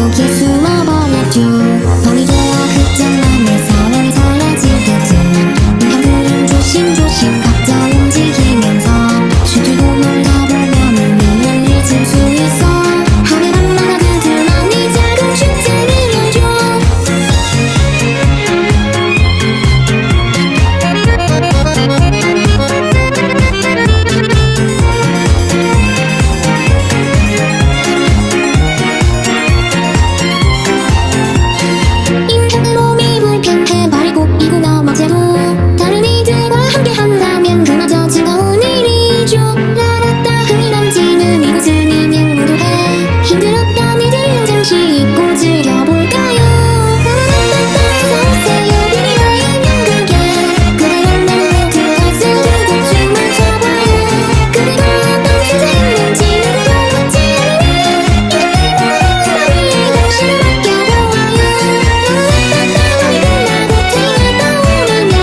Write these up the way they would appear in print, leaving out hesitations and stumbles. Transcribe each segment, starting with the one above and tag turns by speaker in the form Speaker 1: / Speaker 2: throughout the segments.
Speaker 1: 속에 숨어버렸죠. 밤이 되어 흑장만의 사랑이 사라지듯이 인간들은 조심조심 각자 움직이면서 슈트도 놀다 보면 의미를 잊을 수 있어. 하늘 밤마다 그들만이 작은 축제를 열죠. 인간 몸이 불편해 버리고 이고 넘어져도 다른 이들과 함께 한다면 그마저 즐거운 일이죠. 라라따 흥이 넘치는 이곳은 이면 무도해. 힘들었던 이들 잠시 잊고 즐겨볼까요? 라라따따 서세요 비밀의 연극에 그대가 나를 들어서 두고 춤을 춰봐요. 그대가 어떤 수제 있는지 누구도 묻지 않으니 이대로 나를 당신을 맡겨보아요. 라라따따 밤이 끝나고 태양이 떠오르면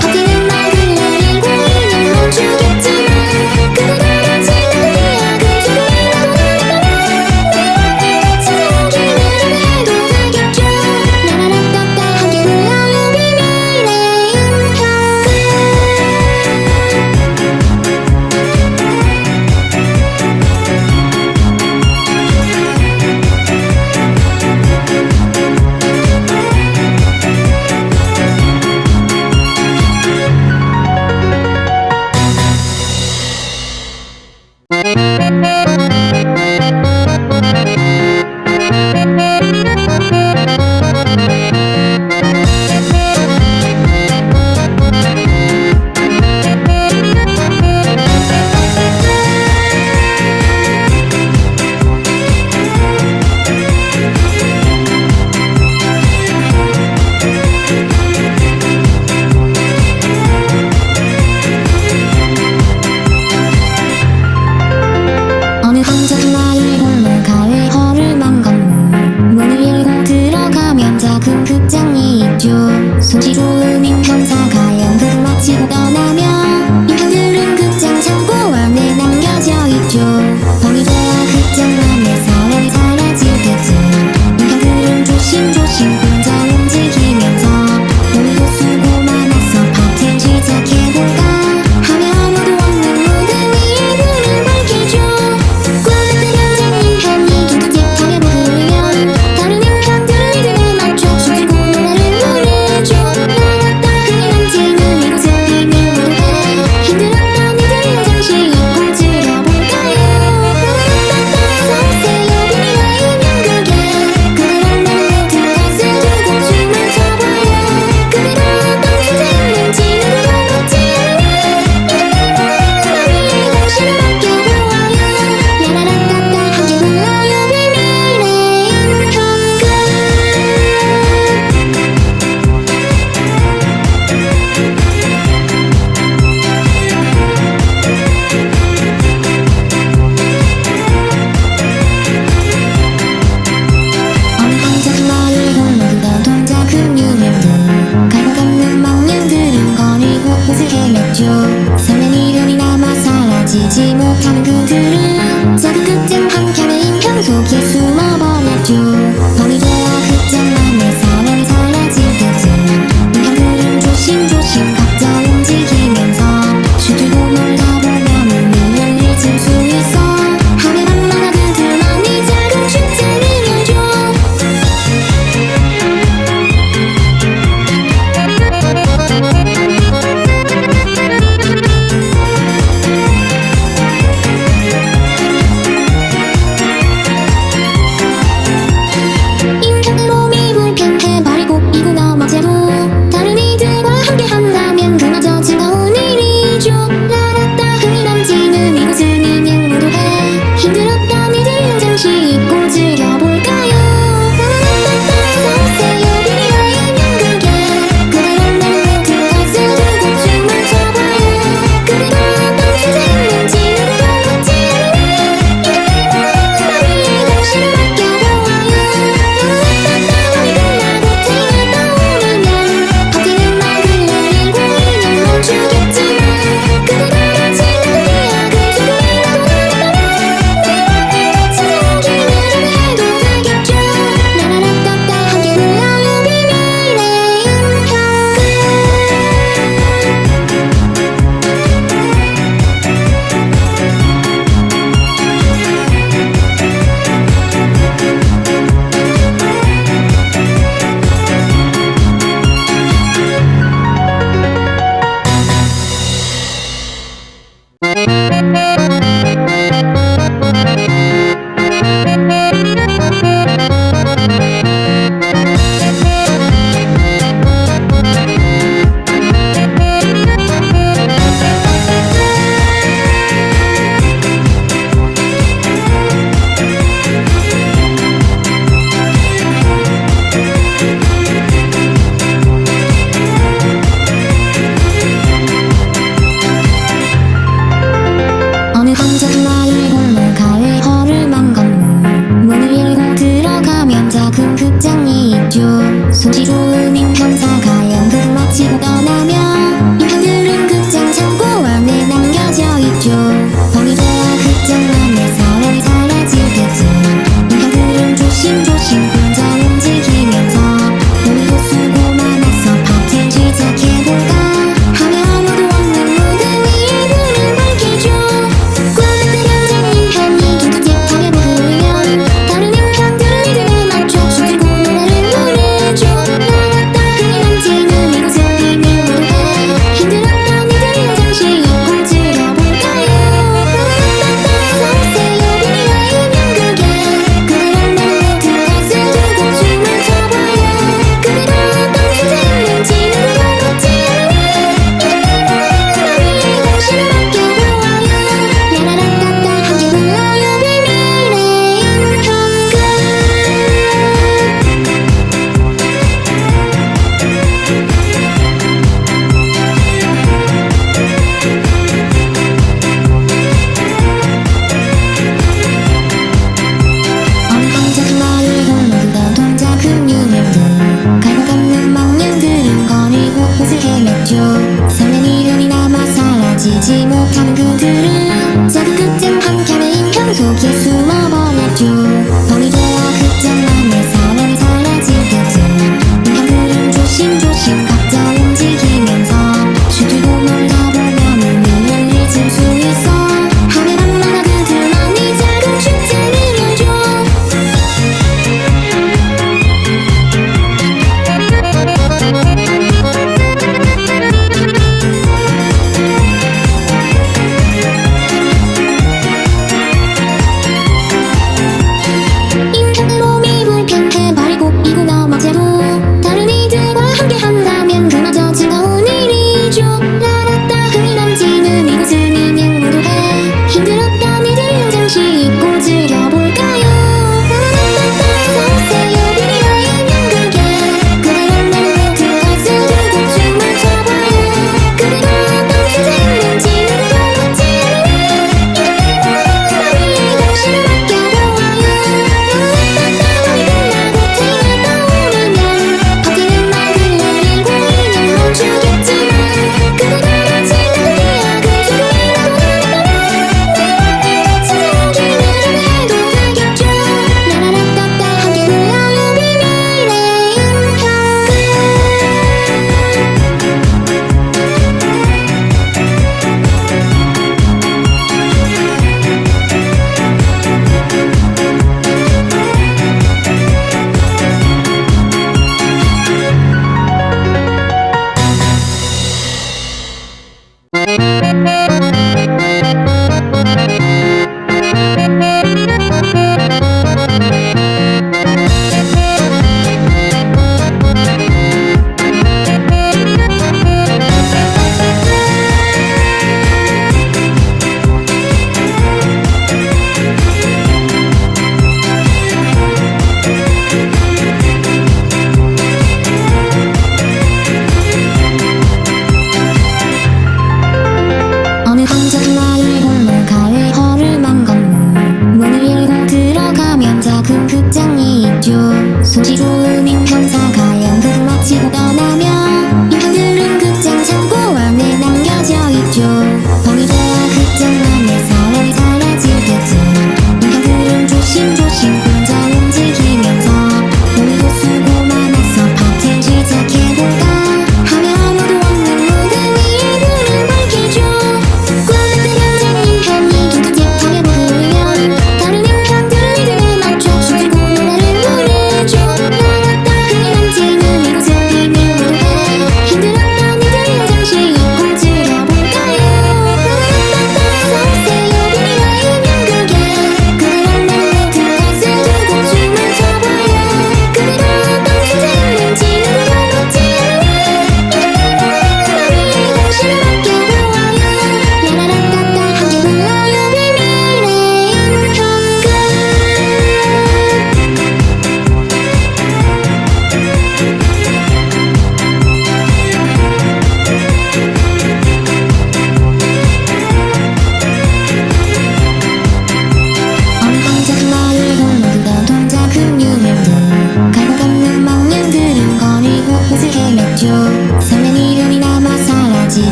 Speaker 1: 버티는 날들 내리고 이는 멈추겠지만 그대가 마치 나를 이야기 조금이라도 나를 찾아오길 노력해도 되겠죠. 라라라따따 함께 불러요 비밀의 연극. 어느 한적 하나의 골목 아래 허름한 건물 문을 열고 들어가면 작은 극장이 있죠. 솜씨 좋은 임형사가 연극을 마치고 떠나면 인형들은 극장 창고 안에 남겨져 있죠. 밤이 되어 극장만의 사랑이 사라지듯이 인형들은 조심조심 혼자 움직이면서 오늘도 수고 많았어 파티를 시작해볼까 하며 아무도 없는 무대 위에 불을 밝히죠. 꽉 땡겨진 인형이 긴급히 타협을 흐르면 다른 인형들은 리듬에 맞춰 춤추고 노래를 부르죠. 라라따 흥이 넘치는 이곳은 비밀로 해. 힘들었던 이들을 잠시 잊고 즐겨볼까요? 라라따따 서세요 비밀의 연극에 그대랑 나를 들어서 두고 춤을 춰봐요. 그대가 어떤 수제 있는지 누구도 묻지 않으니 이대로 나를 당신을 맡겨보아요. 라라라따따 함께 불러요 비밀의 연극. 어느 한적 하나의 골목이던 동작은 유명들 갈고 닦는 망령들은 거리 곳곳을 헤맸죠. 설렌 이름이 남아 사라지지 못하는 그들은 작은 극장 한켠에 인형 속에 숨어버렸죠. 밤이 되어 극장만의 사랑이 사라지듯이 인형들은 조심조심 각자 움직이면서 슈트도 놀다 보면 의미를 잊을 수 있어. 하늘 밤마다 그들만이 작은 축제를 열죠. 솜씨 좋은 인형사가 연극을 마치고 떠나면 인형들은 극장 창고 안에 남겨져 있죠. 밤이 돼야 극장 안에 사람이 사라지겠지. 인형들은 조심조심 혼자 움직이면서 오늘도 수고 많았어 파티 시작해볼까 하며 아무도 없는 무대 위에 불을 밝히죠. 꽝들 현장님 한이 긴장짓 하며 부르면 다른 인형들은 리듬에 맞춰 춤추고 노래를 부르죠. 나왔다 흥이 넘치는 이곳을 비밀 모두가 힘들었던 이들을 잠시 잊고 즐겨볼까요. 나왔다 서세요 비밀의 인형극에 그대 얼마나 들어갔을지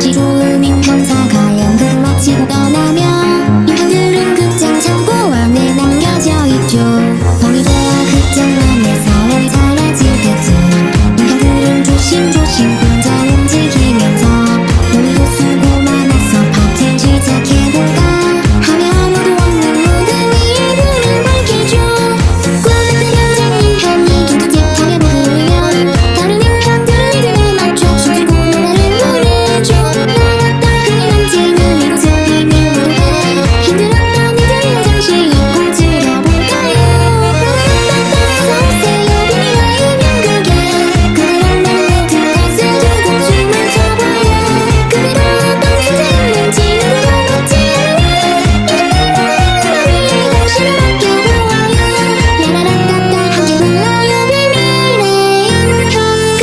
Speaker 1: 운치 좋은 인형사가 연극 마치고 떠나며 인형들은 극장 창고 안에 남겨져 있죠. 봄이 되어 극장 안에 사람이 사라질 때쯤 인형들은 조심조심 혼자 움직이면서 놀이도 수고 많아서 파티 시작해볼까 하며 아무도 없는 무대 위에 불을 밝히죠. 꿈같은 현장 인형이 긴급집하게 부르면 다른 인형들은 등에 맞춰 춤추고 노래를 부르죠. 나갔다 흐름지는 이곳을 비밀로 해 힘들었던 이들은 잠시 잊고 즐겨볼까요. 서세요 비밀의 인형극에 그대란 멜로 그것을 들고 춤을 춰봐요. 그대가 어떤 존재 있는지 누구도 묻지 않는 이들의 머리에 당신을 맡겨보아요. 라라라따따 함께 불러요 비밀의 인형극.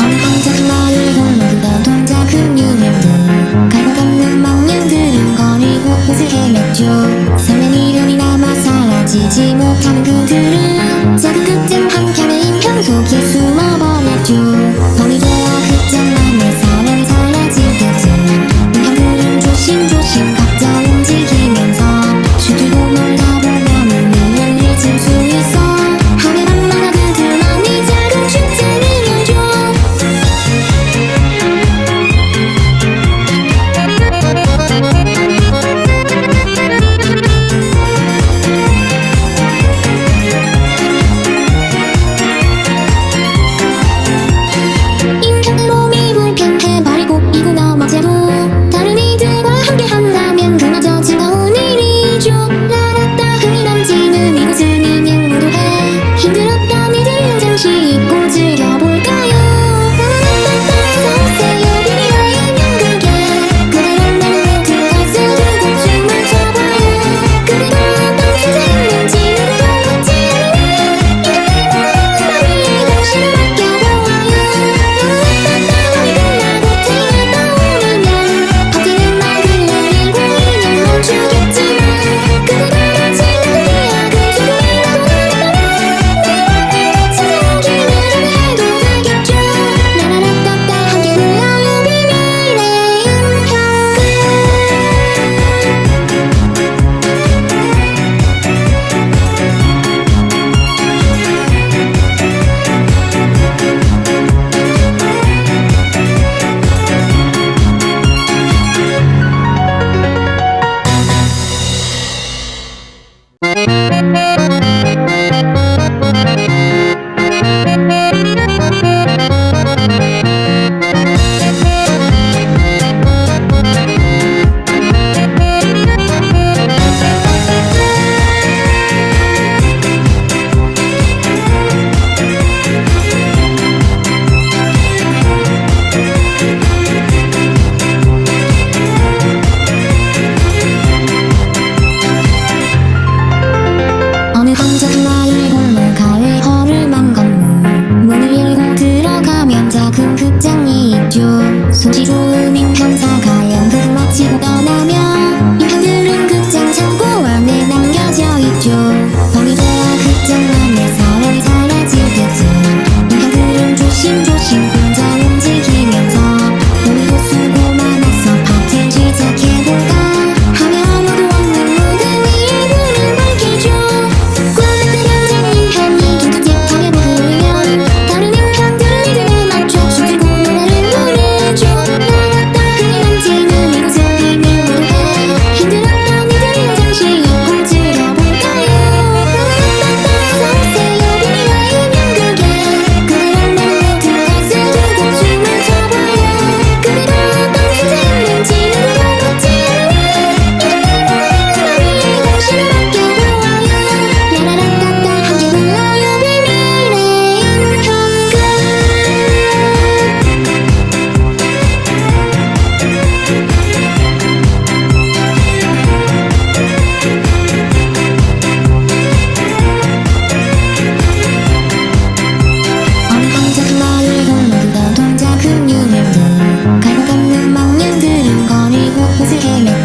Speaker 1: 엉망진 나를 홀로던 동작은 유명들 갈고 걷는 망령들은 거리고 옷을 헤맸죠. 설렘 이름이 남아 사라지지 못하는 그들은 작은 극장 한 켠의 인형 속에 숨어버렸죠. 봄이 되어 극장 안에 사람이 사라질 때쯤 인형들은 조심조심 각자 움직이면서 춤추고 놀다 보면 의미를 잊을 수 있어 하늘 밤마다 그들만이 작은 축제를 열죠. 인형 몸이 불편해 발이 곱이고 넘어지고 다른 이들과 함께 한다면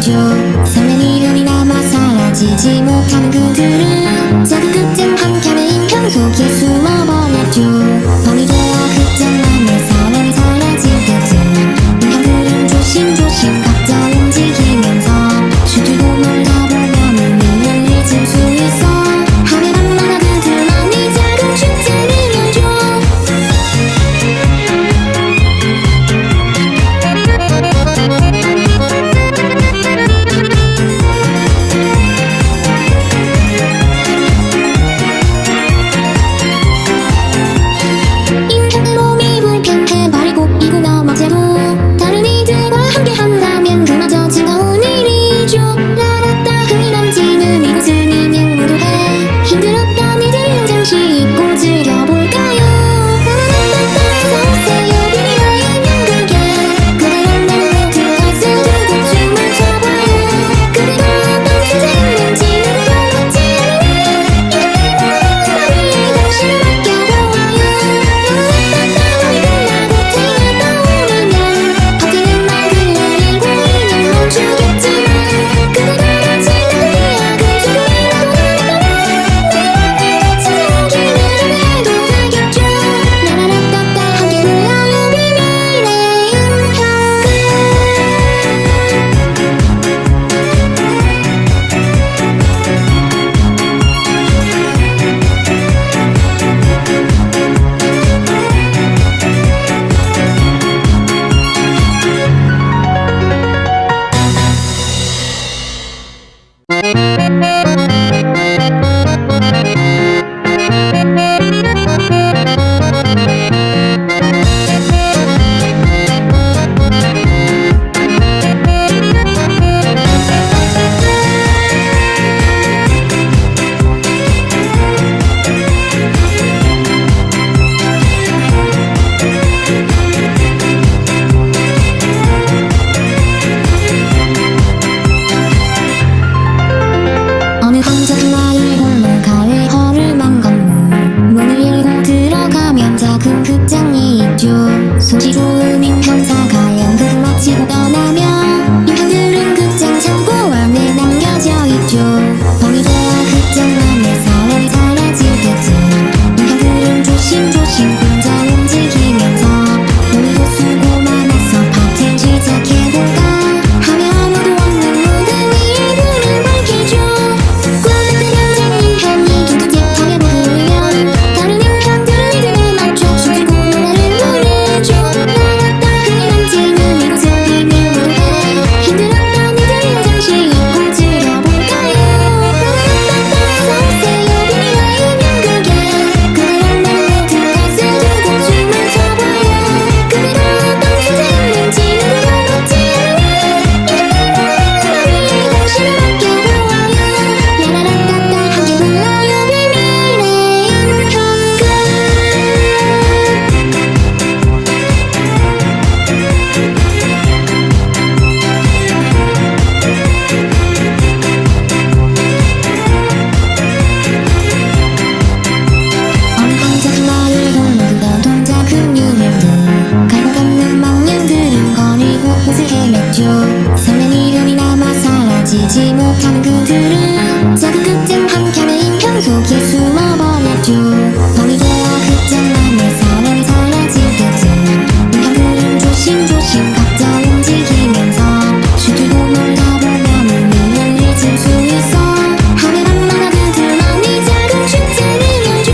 Speaker 1: 했죠. 설렘 이름이 남아 사라지지 못하는 그들은 작은 극장 한 켠에 인형 속에 숨어버렸죠. 밤이 되어 극장 안에 사람이 사라질 때쯤 인형들은 조심조심 각자 움직이면서 춤추고 놀다 보면 미래를 잊을 수 있어. 하늘 밤마다 그들만이 작은 축제를 열죠. 인형 몸이 불편해버리고 이고 넘어져도 다른 이들과 함께 한다면 그마저 즐거운 일이죠. 라라따 흥이 넘치는 이곳은 인형 무도회 힘들었던 이들은 잠시 잊고 즐겨볼까요. 라라따따 어서오세요 비밀의 인형들께 그대란 나를 들어서 두고 춤을 춰봐요. 그대가 어떤 주제인지 누구도 묻지 않으니 인형들과 나를 당신을 맡겨보아요. 라라따따 우리 끝나고 태양 떠오르면 버티는 말들 내리고 인형 멈추겠지만 그대가 마치 나의 기억을 조금이라도 남겨놔. 내 맘을 찾아오기를 해도 되겠죠. 라라라따따 함께 불러요 비밀의 인형. 어느 한적한 마을 골목가에 허름한 건물 문을 열고 들어가면 작은 극장이 있죠. 솜씨 좋은 인형사가 연극을 마치고 떠나면 인형들은 극장 창고 안에 남겨져 있죠. 밤이 되어 극장 안에 사람이 사라질 때쯤 인형들은 조심조심 혼자 움직이면서 오늘도 수고 많아서 파티를 시작해볼까 하며 아무도 없는 무대 위에 불을 밝히죠. 꽝긋한 현장이 한이 긴장하게 부르면 다른 인형들은 리듬에 맞춰 춤추고 노래를 부르죠. 라라따 흥이 넘치는 이곳은 비밀 무도회 힘들었던 이들은 잠시 잊고 즐겨볼까요. 라라따따 어서오세요 비밀의 인형들께 그대란 나를 들어서 두고 춤을 춰봐요. 그대가 어떤 주제인지 누구도 묻지 않으니 인형들과 나를 당신을 맡겨보아요. 라라라따따 함께 불러요 비밀의 인형. 어느 한적한 마을 골목에 동작은 유명들 갈고 걷는 망령들은 거리 곳곳을 헤맸죠. 설렘 이름이 남아 사라지지 못하는 그들은 작은 극장 한 켠에 인형 속에 숨어버렸죠. 밤이 되어 극장 안에 사람이 사라질 때쯤 인형들은 조심조심 각자 움직이면서 춤추고 놀다 보면 미래를 잊을 수 있어. 하늘 밤마다 그들만이 작은 축제를 열죠.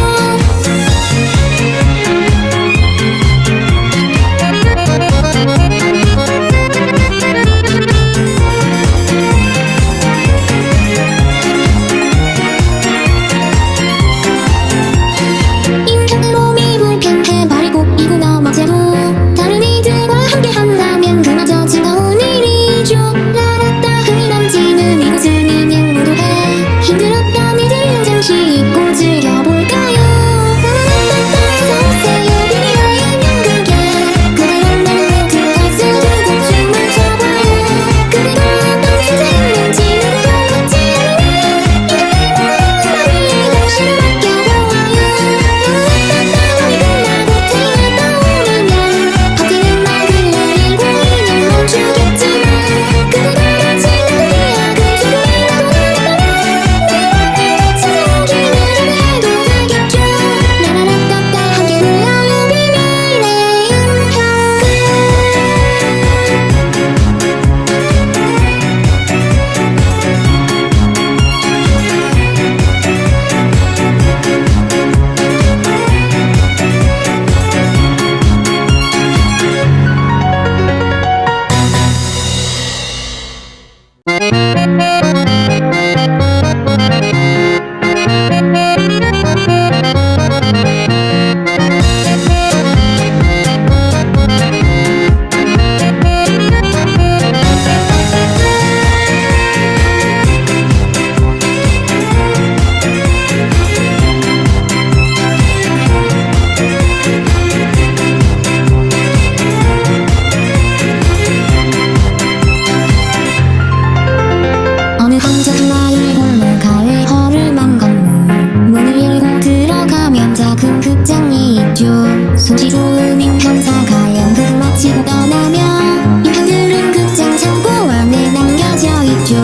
Speaker 1: 헤맸죠.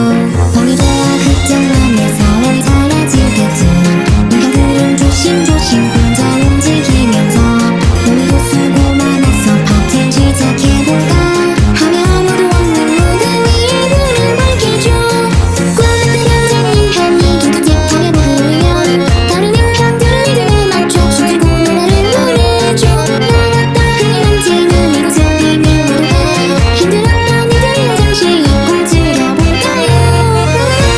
Speaker 1: 밤이 되어 흑장만에 사람이 사라질 때쯤 인간들은 조심조심 혼자 움직이면서 오늘도 수고 많았어 파티 시작해볼까 하며 아무도 없는 무대 위에 불을 밝히죠. 꽉 현장님 편이 긴장하게 부르면 다른 인간들은 리듬에 맞춰 춤추고 노래를 부르죠. 나갔다 흔히 넘치는 이곳을 비밀로 해 힘들었던 이들을 잠시 잊고 즐겨볼까요.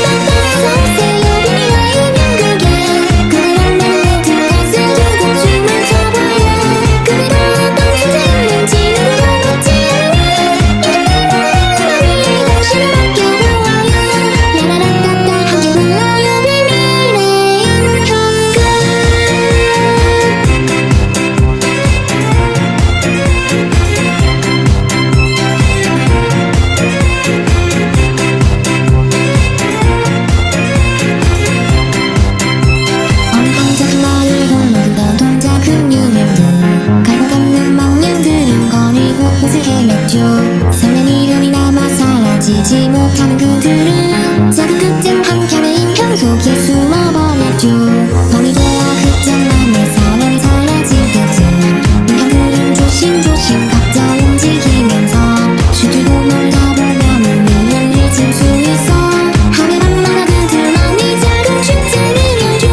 Speaker 1: 따따따 서세요 비밀의 인형극에 그대란 멜로디에 새기고 춤을 춰봐요. 그대가 어떤 존재인지 누구도 묻지 않아 이제는 머리에 당신을 맡겨보아요. 라라라따따 함께 불러요 비밀의 인형극. 어느 한적 마을 홀로 동작은 유명들 갈고 닦는 망령들은 거리 곳곳을 헤맸죠. 설렌 이름이 남아 사라지지 못하는 그들은 작은 끝쯤 한켠의 인형 속에 숨어버렸죠. 밤이 되어 흑장만에 사람이 사라질 때쯤 인간들은 조심조심 각자 움직이면서 춤추고 놀다 보면 운명을 잊을 수 있어 하며 밤마다 그들만이 작은 축제를 열죠.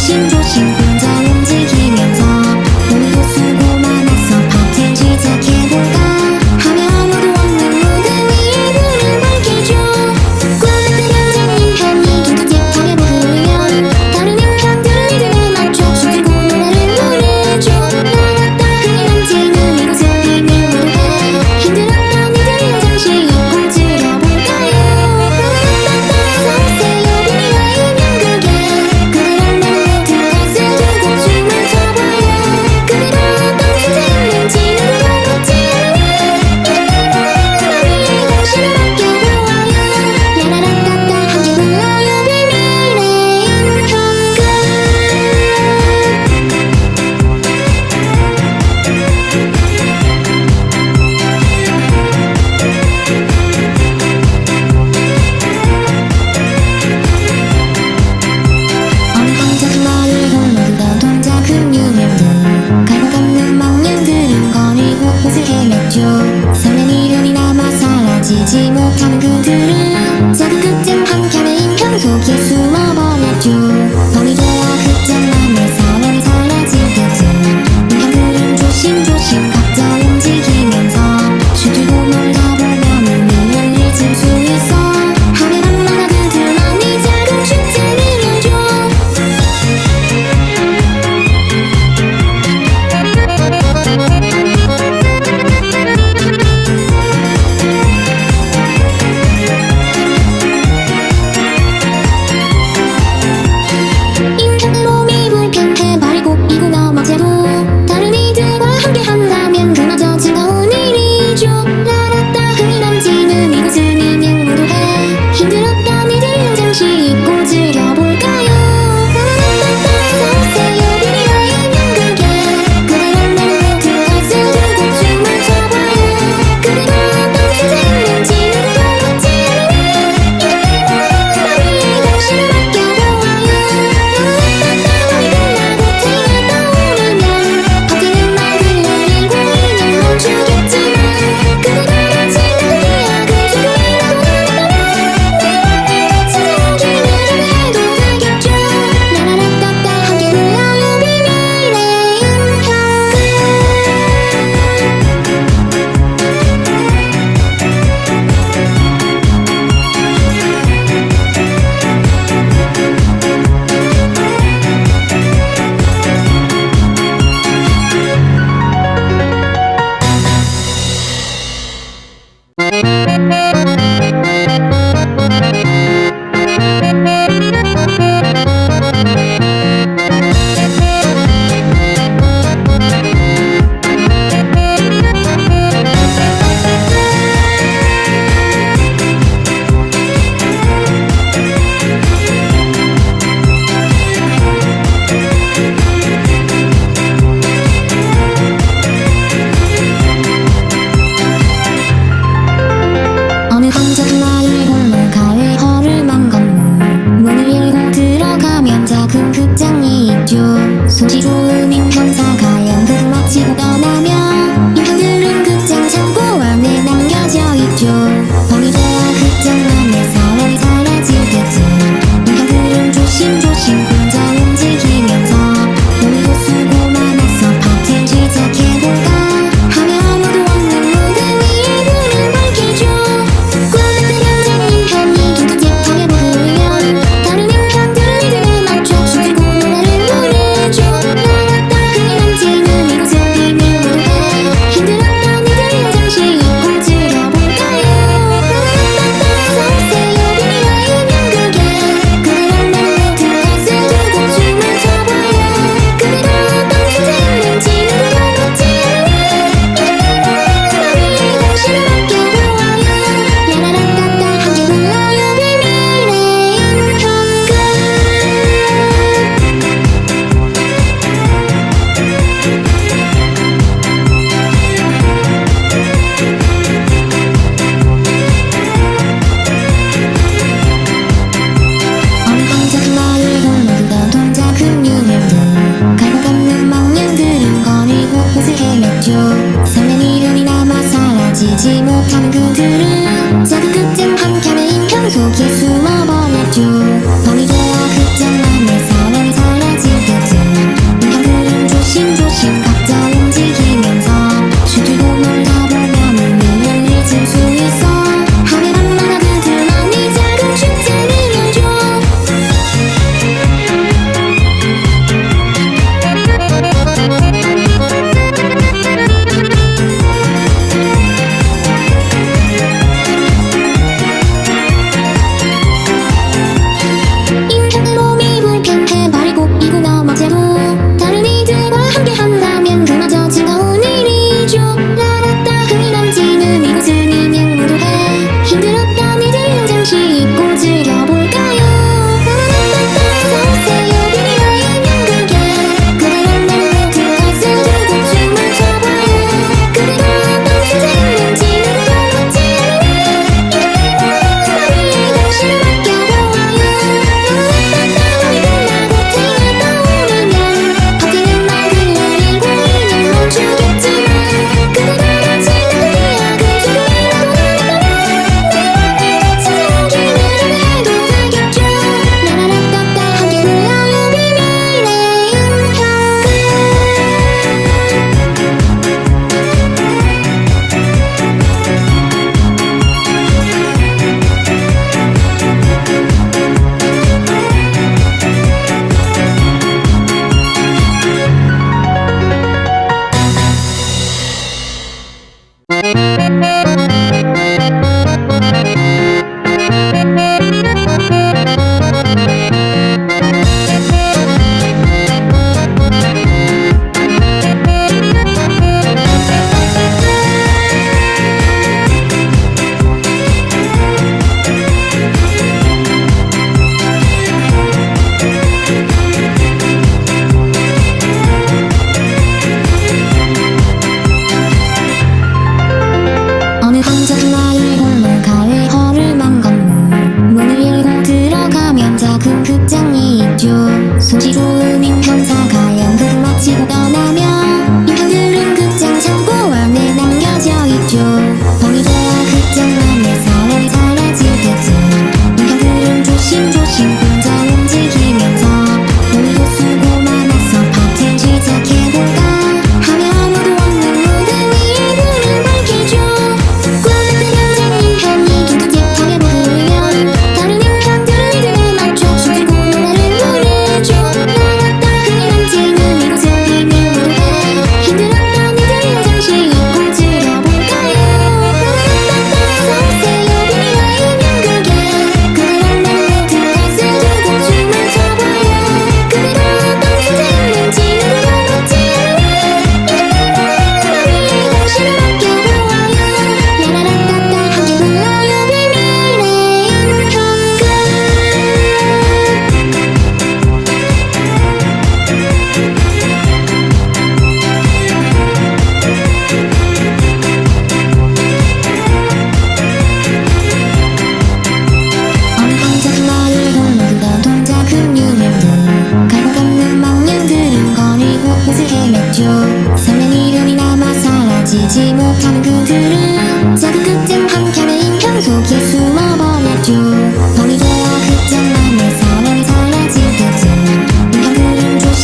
Speaker 1: 조심조심 혼자 움직이면서 놀고 쓰고 많아서 파티 시작해볼까 하며 아무도 없는 무대 위에 불을 밝혀줘 꿈같은 현장님 한이 긴급하게 부르면 다른 인간들은 리듬에 맞춰 숨지고 노래를 부르죠 나왔다 흥이 넘치는 이곳을 비밀 무대 힘들었던 이들은 잠시 잊고 즐겨볼까요 서세요 비밀의 인형극에 그대란 멜로디 들었을 때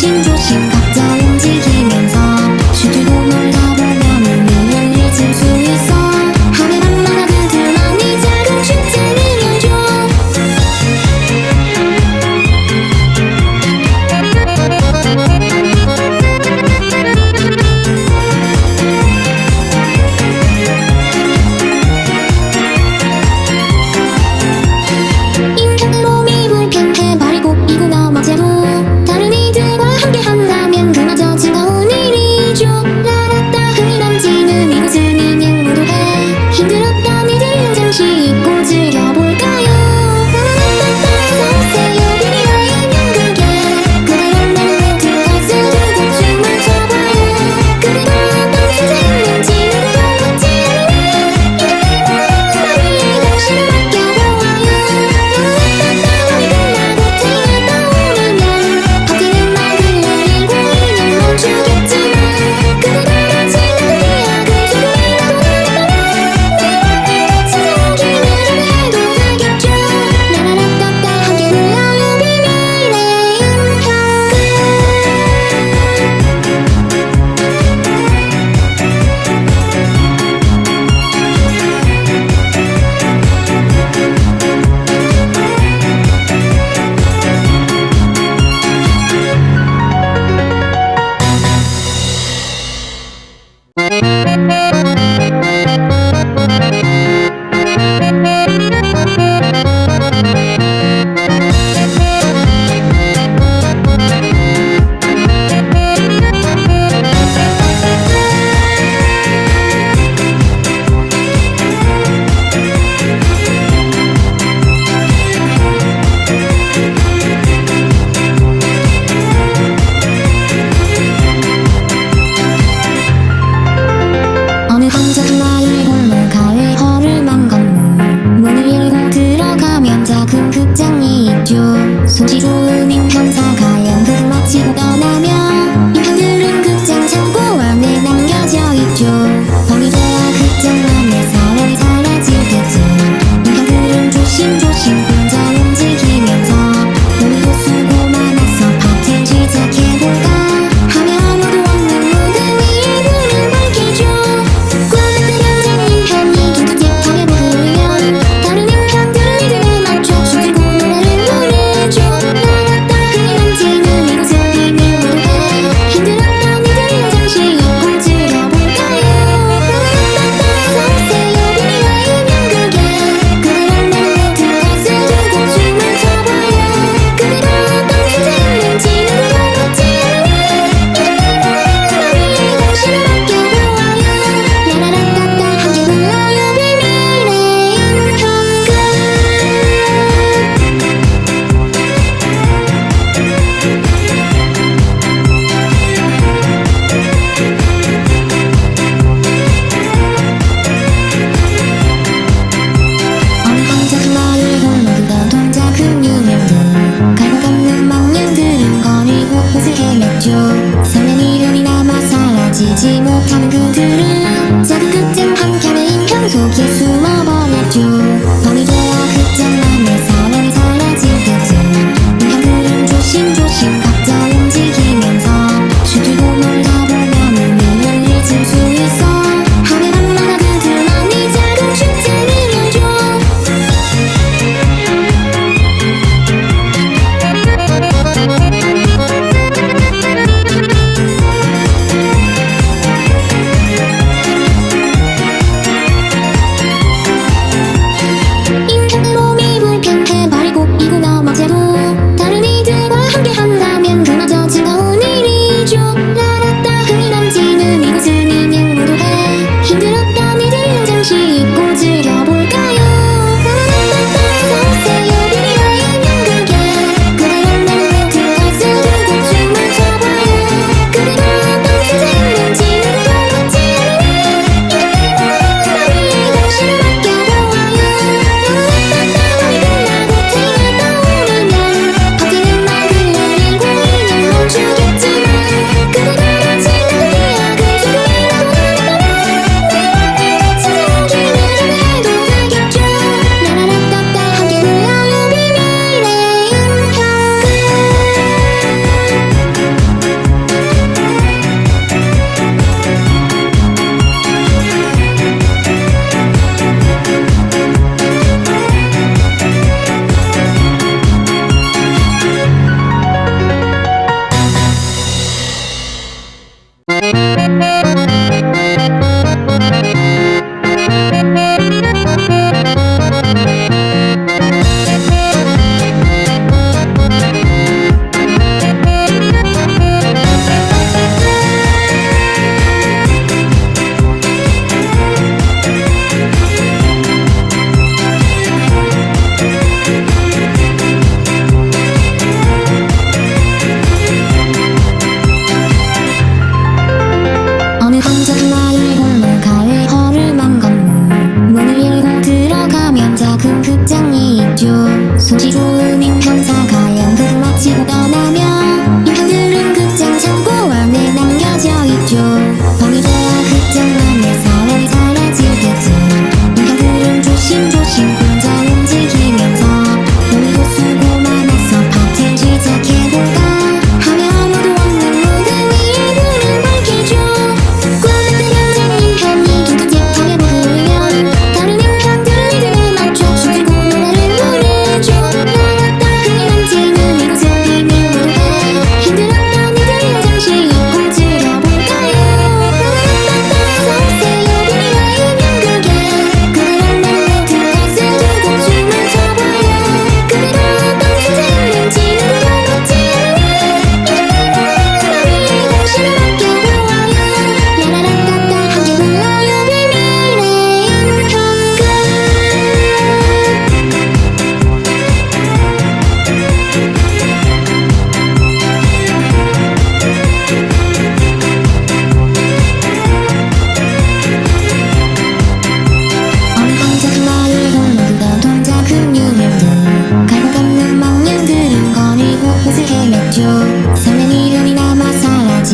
Speaker 1: 조심조심 각자 움직이면서 슈트고 놀다 보면 우리를 잊을 수 있어. 하늘 밤마다 그들만이 작은 축제를 열죠. 인간 몸이 불편해 발이 곱이고 넘어져도 다른 이들과 함께 한다면 그마저 즐거운 일이죠. 라라따 흥이 넘치는 이곳은 인연 무도회 힘들었던 이들은 잠시 잊고 즐겨볼까요. 라라따따 오세요 비밀의 인연 그게 그대란 멜로디 들어서 두고 춤을 춰봐요. 그대가 어떤 뜻에 있는지 누구도 묻지 않으니 인간의 마음에 당신을 맡겨보아요. 라라따따 우리 끝나고 태양 떠오르면 버티는 말을 내리고 인연 멈추겠지만 그대가 마치 나의 기억을 소리라도 내거나 내 맘에 갇힌 생각이 내려도 되겠죠. 라라라따따 함께 불러요 비밀의 인연. 어느 한적한 마을 골목가에 허름한 건물 문을 열고 들어가면 작은 극장이 있죠. 솜씨 좋은 임형사가 연극을 마치고 떠나면 인형들은 극장 창고 안에 남겨져 있죠. 밤이 돼야 극장 안에 사람이 사라질 때쯤 인형들은 조심조심 혼자 움직이면서 오늘도 수고 많아서 파티를 시작해볼까 하며 아무도 없는 무대 위에 불을 밝히죠. 과학대장장 인형이 긴급집하게 부르면 다른 인형들은 리듬에 맞춰 춤추고 노래를 부르죠. 라라따 흥이 넘치는 이곳은 비밀 무도회 힘들었던 이들은 잠시 잊고 즐겨볼까요. 라라따따 오세요 비밀의 인연 그게 그대란 멜로디 들어서 두고 춤을 춰봐요. 그대가 어떤 뜻에 있는지 누구도 묻지 않으니 인간의 마음에 당신을 맡겨보아요. 라라라따따 함께 불러요 비밀의 인연. 어느 한적한 마을 골목이던 동작은 유명들 갈고 걷는 망령들은 거리 곳곳을 헤맸죠. 설렘 이름이 남아 사라지지 못하는 그들은 작은 극장 한 켠의 인형 속에 숨어버렸죠. 밤이 돼야 극장 안에 사람이 사라질 때쯤 인형들은 조심조심 각자 움직이면서 슈트고 놀다 보면 우리를 잊을 수 있어. 하늘 밤마다 그들만이 작은 축제를 열죠.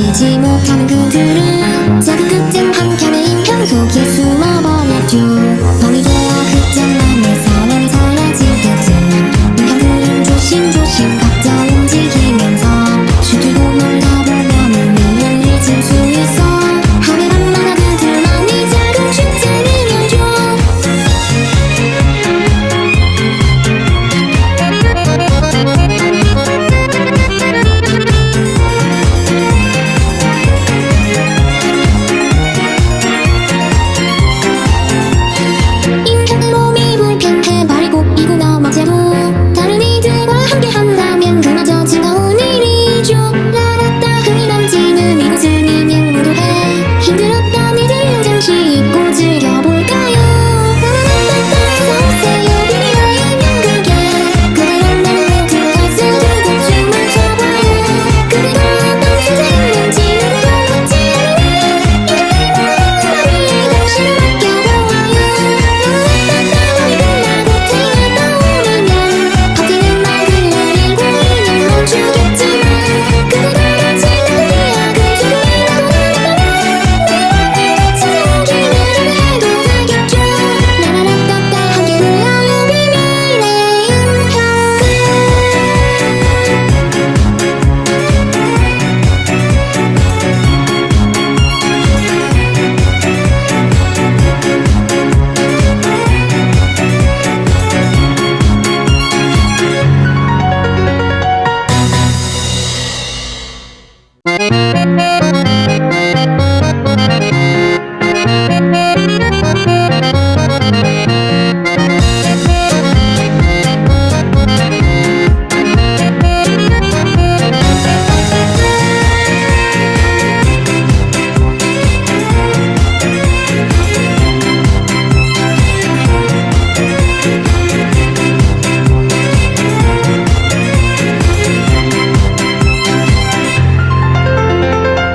Speaker 1: 사라지지 못하는 그들은 작은 극장 한 켠의 인형 속에 숨어버렸죠. 밤이 되어 극장 안에 사람이 사라질 때쯤 인형들은 조심조심 각자 움직이면서 슈트고 놀다 보면 우리를 잊을 수 있어. 하늘 밤마다 그들만이 작은 축제를 열죠. 인형 몸이 불편해 버리고 이고 넘어져도 다른 이들과 함께 한다면 그마저 즐거운 일이죠. 라라따 흥이 넘치는 이곳은 인형 무도회. 힘들었던 이들 잠시 잊고 즐겨볼까요? 라라따따 어서오세요 비밀의 인형 그게. 그대로 나를 들어가서 두고 춤을 춰봐요. 그대가 어떤 소재 있는지 누구도 묻지 않으니 인형들과 머리에 당신을 맡겨보아요. 라라따따 밤이 끝나고 태양 떠오르면 버티는 맑은 날이고 인형 멈추겠지만 그대가 마치 나를 기억을 조금이라도 남았다면 세상에 내려를 해도 되겠죠. 라라라따따 함께 불러요 비밀의 인형.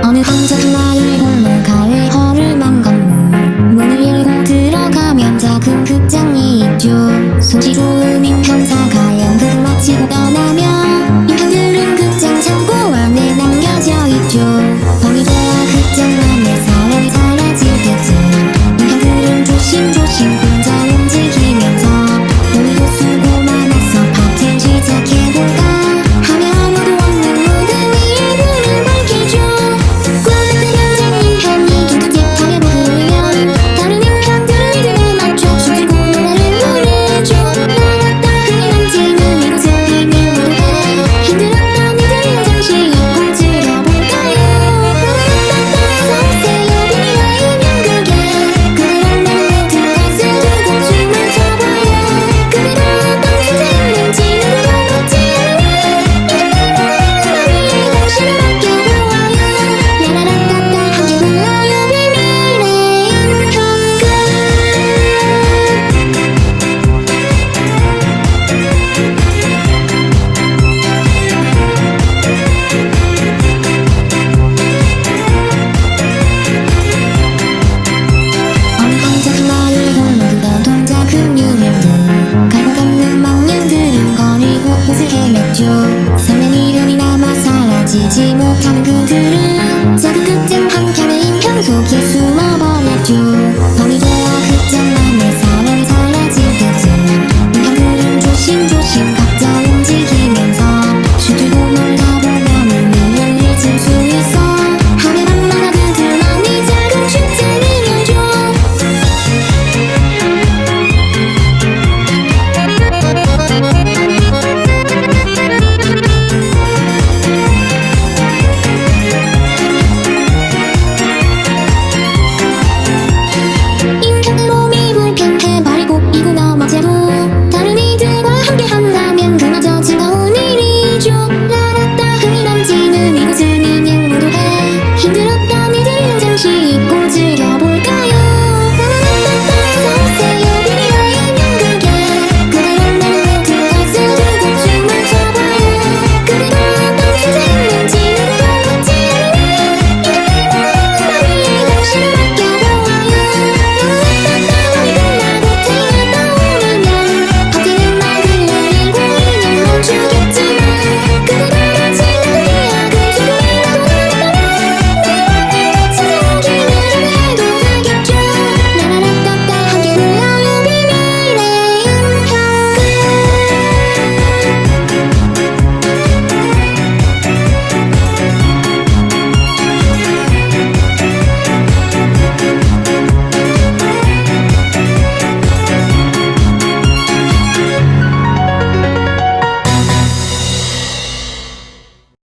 Speaker 1: 어느 한적한 마을 골목가에 허름한 건물 문을 열고 들어가면 작은 극장이 있죠. 솜씨 좋은 인형사가 연극을 마치고 떠나면 인형들은 극장 창고 안에 남겨져 있죠. 밤이 되어 극장 안에 사람이 사라질 때쯤 인형들은 조심조심 혼자 움직이면서 오늘도 수고 많았어 파티 시작해볼까 하며 아무도 없는 무대 위에 불을 밝히죠. 꽝득한 인형이 긴급하게 부르면 다른 인형들은 리듬에 맞춰 춤추고 노래를 부르죠. 라라따 흥이 넘치는 이곳은 비밀 무도회. 힘들었던 이들은 잠시 잊고 즐겨볼까요? 라라따따 어서오세요 비밀의 인형 그게. 그대로 나를 들어가서 두고 춤을 춰봐요. 그대가 어떤 소재 있는지 누구도 묻지 않으니 인형들과 머리에 당신을 맡겨보아요. 라라라따따 함께 불러요 비밀의 인형. 어느 한적한 마을 골목에 동작은 유명들 갈고 닦는 망령들은 거리 곳곳을 헤맸죠. 설렌 이름이 남아 사라지지 못하는 그들은